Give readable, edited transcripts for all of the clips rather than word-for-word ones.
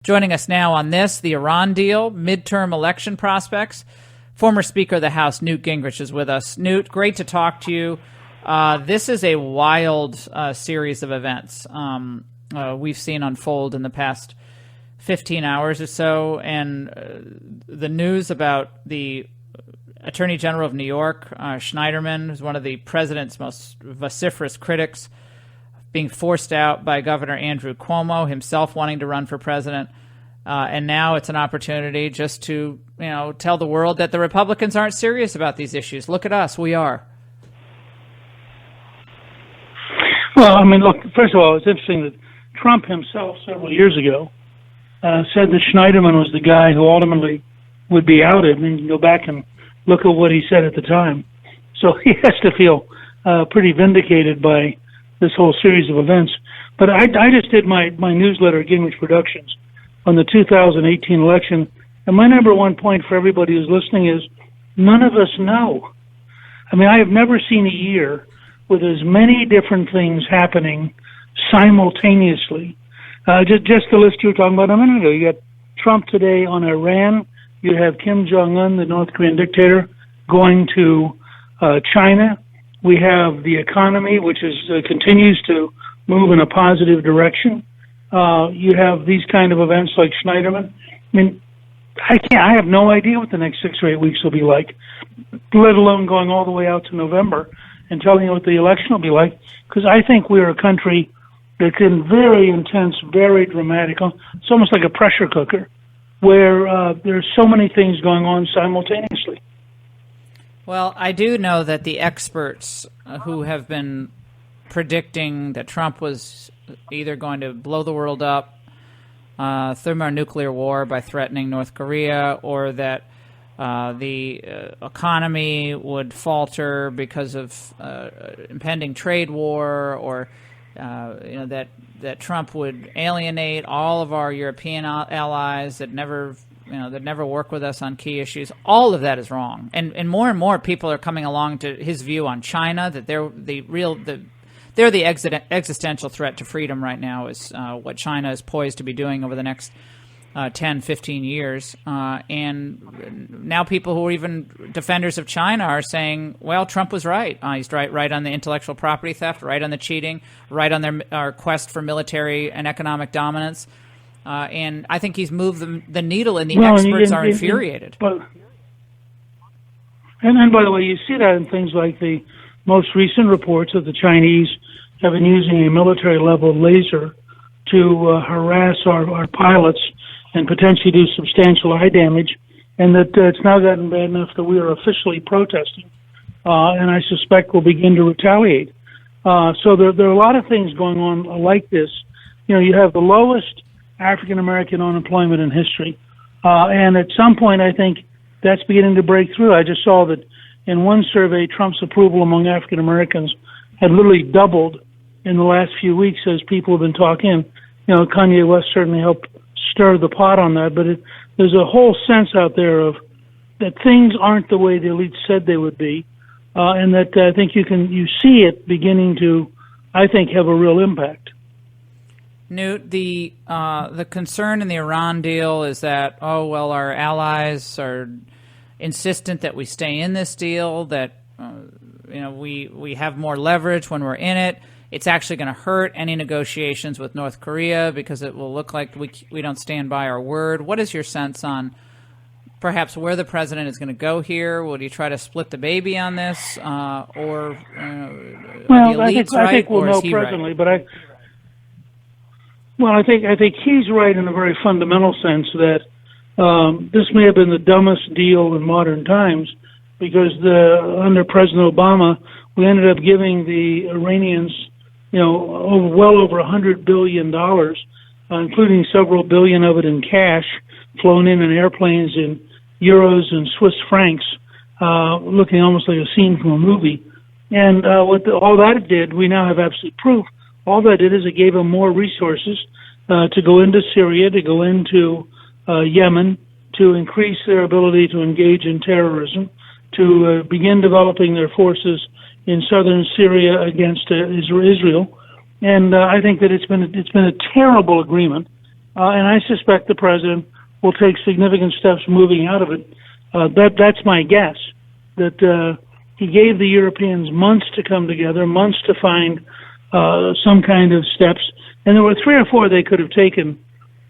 Joining us now on this, the Iran deal, midterm election prospects, former Speaker of the House, Newt Gingrich, is with us. Newt, great to talk to you. This is a wild series of events we've seen unfold in the past 15 hours or so, and the news about the Attorney General of New York, Schneiderman, who's one of the president's most vociferous critics, being forced out by Governor Andrew Cuomo, himself wanting to run for president. And now it's an opportunity just to, tell the world that the Republicans aren't serious about these issues. Look at us. We are. Well, look, first of all, it's interesting that Trump himself several years ago said that Schneiderman was the guy who ultimately would be outed. And you can go back and look at what he said at the time. So he has to feel pretty vindicated by this whole series of events. But I just did my newsletter, Gingrich Productions, on the 2018 election. And my number one point for everybody who's listening is none of us know. I have never seen a year with as many different things happening simultaneously. Just the list you were talking about a minute ago. You got Trump today on Iran. You have Kim Jong-un, the North Korean dictator, going to China. We have the economy, which continues to move in a positive direction. You have these kind of events like Schneiderman. I have no idea what the next 6 or 8 weeks will be like, let alone going all the way out to November and telling you what the election will be like, because I think we're a country that's in very intense, very dramatic, it's almost like a pressure cooker, where there's so many things going on simultaneously. Well, I do know that the experts who have been predicting that Trump was either going to blow the world up, thermonuclear war by threatening North Korea, or that the economy would falter because of impending trade war, or that Trump would alienate all of our European allies that never work with us on key issues. All of that is wrong, and more people are coming along to his view on China, that they're the existential threat to freedom right now, is what China is poised to be doing over the next 10, 15 years. And now people who are even defenders of China are saying, well, Trump was right. He's right on the intellectual property theft, right on the cheating, right on our quest for military and economic dominance. And I think he's moved the needle, and the experts are infuriated. And by the way, you see that in things like the most recent reports that the Chinese have been using a military-level laser to harass our pilots and potentially do substantial eye damage, and that it's now gotten bad enough that we are officially protesting, and I suspect we'll begin to retaliate. So there are a lot of things going on like this. You have the lowest African-American unemployment in history, and at some point I think that's beginning to break through. I just saw that in one survey, Trump's approval among African-Americans had literally doubled in the last few weeks as people have been talking. Kanye West certainly helped stir the pot on that, but there's a whole sense out there of that things aren't the way the elites said they would be, and that I think you see it beginning to, I think, have a real impact. Newt, the concern in the Iran deal is that, our allies are insistent that we stay in this deal, that we have more leverage when we're in it. It's actually going to hurt any negotiations with North Korea because it will look like we don't stand by our word. What is your sense on perhaps where the president is going to go here? Would he try to split the baby on this, or the elites I think we'll know presently, right? But I think he's right in a very fundamental sense that this may have been the dumbest deal in modern times, because under President Obama, we ended up giving the Iranians, well over $100 billion, including several billion of it in cash, flown in airplanes in euros and Swiss francs, looking almost like a scene from a movie. And all that did, we now have absolute proof. All that did is it gave them more resources to go into Syria, to go into Yemen, to increase their ability to engage in terrorism, to begin developing their forces in southern Syria against Israel. And I think that it's been a terrible agreement. and I suspect the president will take significant steps moving out of it. That's my guess, that he gave the Europeans months to come together, months to find some kind of steps, and there were 3 or 4 they could have taken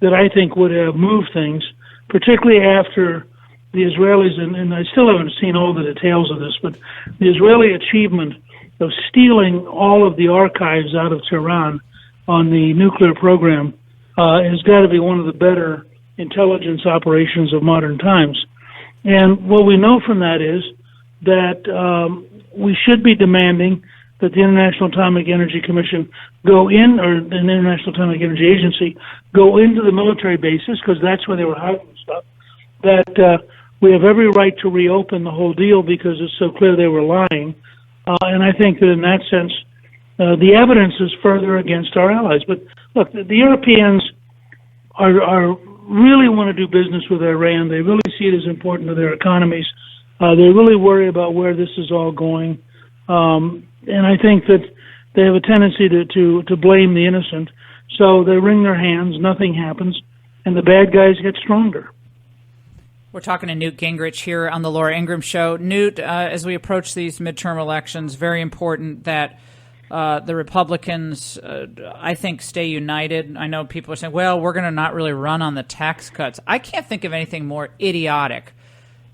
that I think would have moved things, particularly after the Israelis, and I still haven't seen all the details of this, but the Israeli achievement of stealing all of the archives out of Tehran on the nuclear program has got to be one of the better intelligence operations of modern times. And what we know from that is that we should be demanding that the International Atomic Energy Commission go in, or the International Atomic Energy Agency, go into the military bases, because that's where they were hiding stuff, that we have every right to reopen the whole deal because it's so clear they were lying. And I think that in that sense, the evidence is further against our allies. But look, the Europeans are really want to do business with Iran. They really see it as important to their economies. They really worry about where this is all going. And I think that they have a tendency to blame the innocent. So they wring their hands, nothing happens, and the bad guys get stronger. We're talking to Newt Gingrich here on the Laura Ingraham Show. Newt, as we approach these midterm elections, very important that the Republicans, I think, stay united. I know people are saying, well, we're going to not really run on the tax cuts. I can't think of anything more idiotic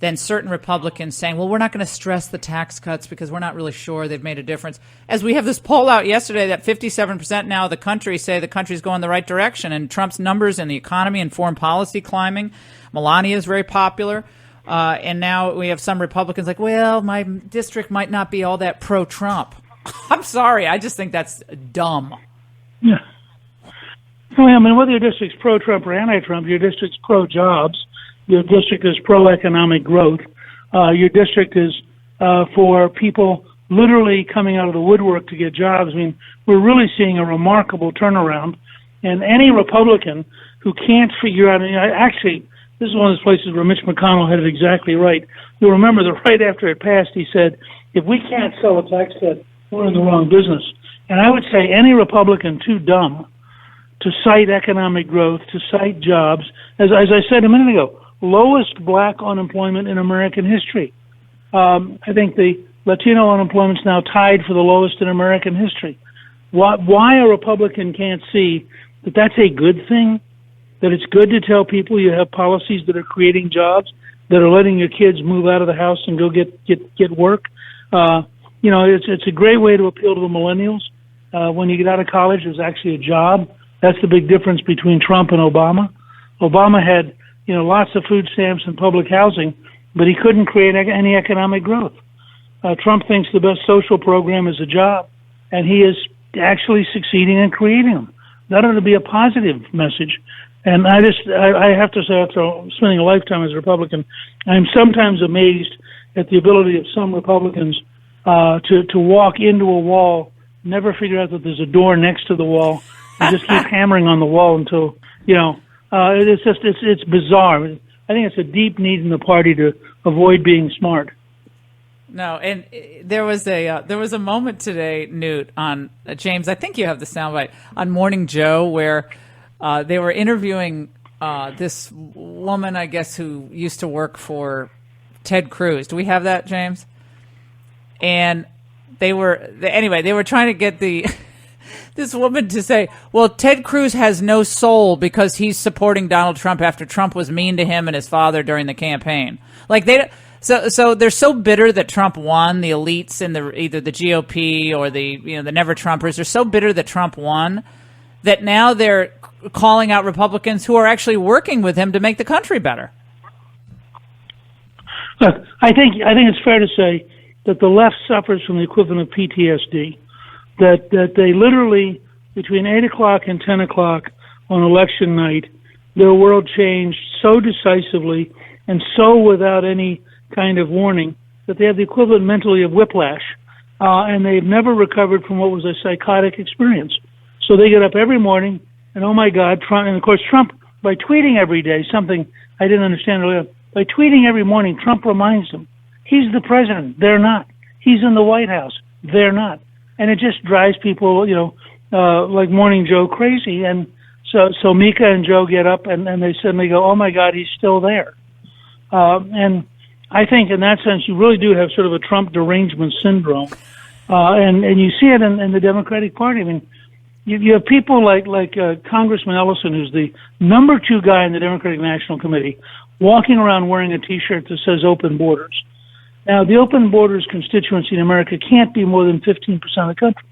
than certain Republicans saying, well, we're not going to stress the tax cuts because we're not really sure they've made a difference. As we have this poll out yesterday that 57% now of the country say the country's going the right direction, and Trump's numbers in the economy and foreign policy climbing. Melania is very popular. And now we have some Republicans like, well, my district might not be all that pro-Trump. I'm sorry. I just think that's dumb. Yeah. Well, I mean, whether your district's pro-Trump or anti-Trump, your district's pro-jobs. Your district is pro-economic growth. Your district is for people literally coming out of the woodwork to get jobs. I mean, we're really seeing a remarkable turnaround. And any Republican who can't figure out, actually, this is one of those places where Mitch McConnell had it exactly right. You'll remember that right after it passed, he said, if we can't sell a tax cut, we're in the wrong business. And I would say any Republican too dumb to cite economic growth, to cite jobs, as I said a minute ago, lowest black unemployment in American history. I think the Latino unemployment's now tied for the lowest in American history. Why a Republican can't see that that's a good thing, that it's good to tell people you have policies that are creating jobs, that are letting your kids move out of the house and go get work. It's a great way to appeal to the millennials. When you get out of college, there's actually a job. That's the big difference between Trump and Obama. Obama had lots of food stamps and public housing, but he couldn't create any economic growth. Trump thinks the best social program is a job, and he is actually succeeding in creating them. That ought to be a positive message. And I have to say, after spending a lifetime as a Republican, I'm sometimes amazed at the ability of some Republicans to walk into a wall, never figure out that there's a door next to the wall, and just keep hammering on the wall until, it's bizarre. I think it's a deep need in the party to avoid being smart. No, and there was a moment today, Newt, on James. I think you have the soundbite on Morning Joe where they were interviewing this woman, I guess, who used to work for Ted Cruz. Do we have that, James? And they were trying to get this woman to say, well, Ted Cruz has no soul because he's supporting Donald Trump after Trump was mean to him and his father during the campaign. Like so they're so bitter that Trump won. The elites in either the GOP or the Never Trumpers are so bitter that Trump won that now they're calling out Republicans who are actually working with him to make the country better. Look, I think it's fair to say that the left suffers from the equivalent of PTSD. That they literally, between 8 o'clock and 10 o'clock on election night, their world changed so decisively and so without any kind of warning that they have the equivalent mentally of whiplash, and they've never recovered from what was a psychotic experience. So they get up every morning, and oh my God, Trump, and of course Trump, by tweeting every day, something I didn't understand earlier, by tweeting every morning, Trump reminds them, he's the president, they're not. He's in the White House, they're not. And it just drives people, like Morning Joe, crazy. And So Mika and Joe get up and they suddenly go, oh my God, he's still there. And I think in that sense, you really do have sort of a Trump derangement syndrome. And you see it in the Democratic Party. I mean, you have people like Congressman Ellison, who's the number 2 guy in the Democratic National Committee, walking around wearing a T-shirt that says open borders. Now, the open borders constituency in America can't be more than 15% of the country.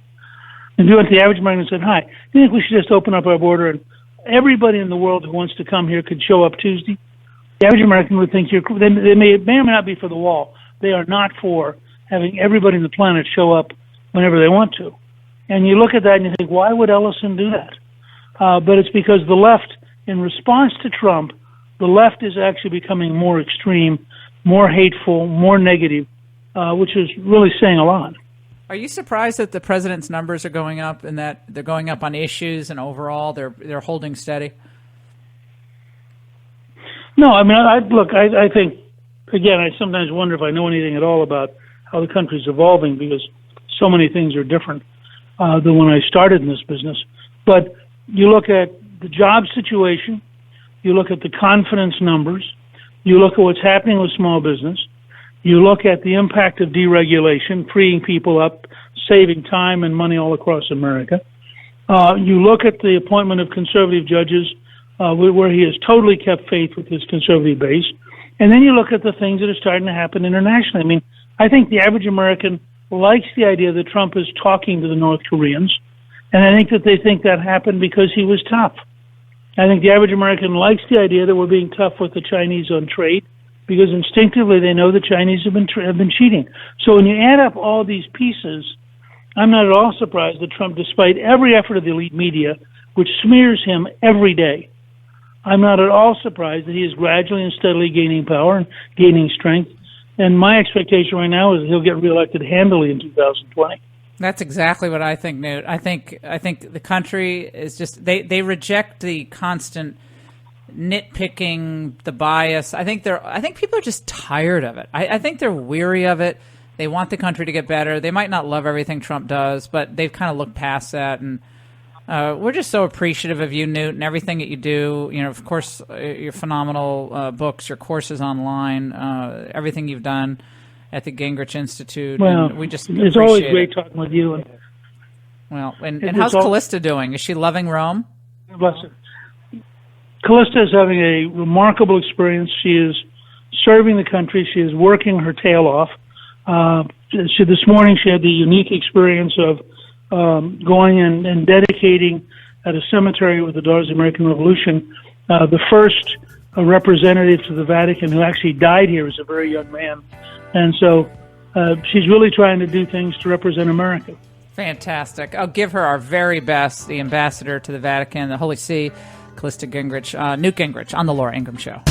If you went to the average American and said, hi, do you think we should just open up our border and everybody in the world who wants to come here could show up Tuesday? The average American would think they may or may not be for the wall. They are not for having everybody on the planet show up whenever they want to. And you look at that and you think, why would Ellison do that? But it's because the left, in response to Trump, the left is actually becoming more extreme, more hateful, more negative, which is really saying a lot. Are you surprised that the president's numbers are going up and that they're going up on issues and overall they're holding steady? No, I mean, I think, again, I sometimes wonder if I know anything at all about how the country's evolving because so many things are different than when I started in this business. But you look at the job situation, you look at the confidence numbers, you look at what's happening with small business, you look at the impact of deregulation, freeing people up, saving time and money all across America. You look at the appointment of conservative judges where he has totally kept faith with his conservative base. And then you look at the things that are starting to happen internationally. I mean, I think the average American likes the idea that Trump is talking to the North Koreans, and I think that they think that happened because he was tough. I think the average American likes the idea that we're being tough with the Chinese on trade because instinctively they know the Chinese have been cheating. So when you add up all these pieces, I'm not at all surprised that Trump, despite every effort of the elite media, which smears him every day, I'm not at all surprised that he is gradually and steadily gaining power and gaining strength. And my expectation right now is he'll get reelected handily in 2020. That's exactly what I think, Newt. I think the country is just they reject the constant nitpicking, the bias. I think people are just tired of it. I think they're weary of it. They want the country to get better. They might not love everything Trump does, but they've kind of looked past that. And we're just so appreciative of you, Newt, and everything that you do. You know, of course, your phenomenal books, your courses online, everything you've done at the Gingrich Institute. Well, and we just it's always great talking with you. And how's Callista doing? Is she loving Rome? Bless her. Callista is having a remarkable experience. She is serving the country. She is working her tail off. This morning she had the unique experience of going and dedicating at a cemetery with the Daughters of the American Revolution the first representative to the Vatican who actually died here as a very young man. And so she's really trying to do things to represent America. Fantastic. I'll give her our very best, the ambassador to the Vatican, the Holy See, Callista Gingrich, Newt Gingrich on The Laura Ingraham Show.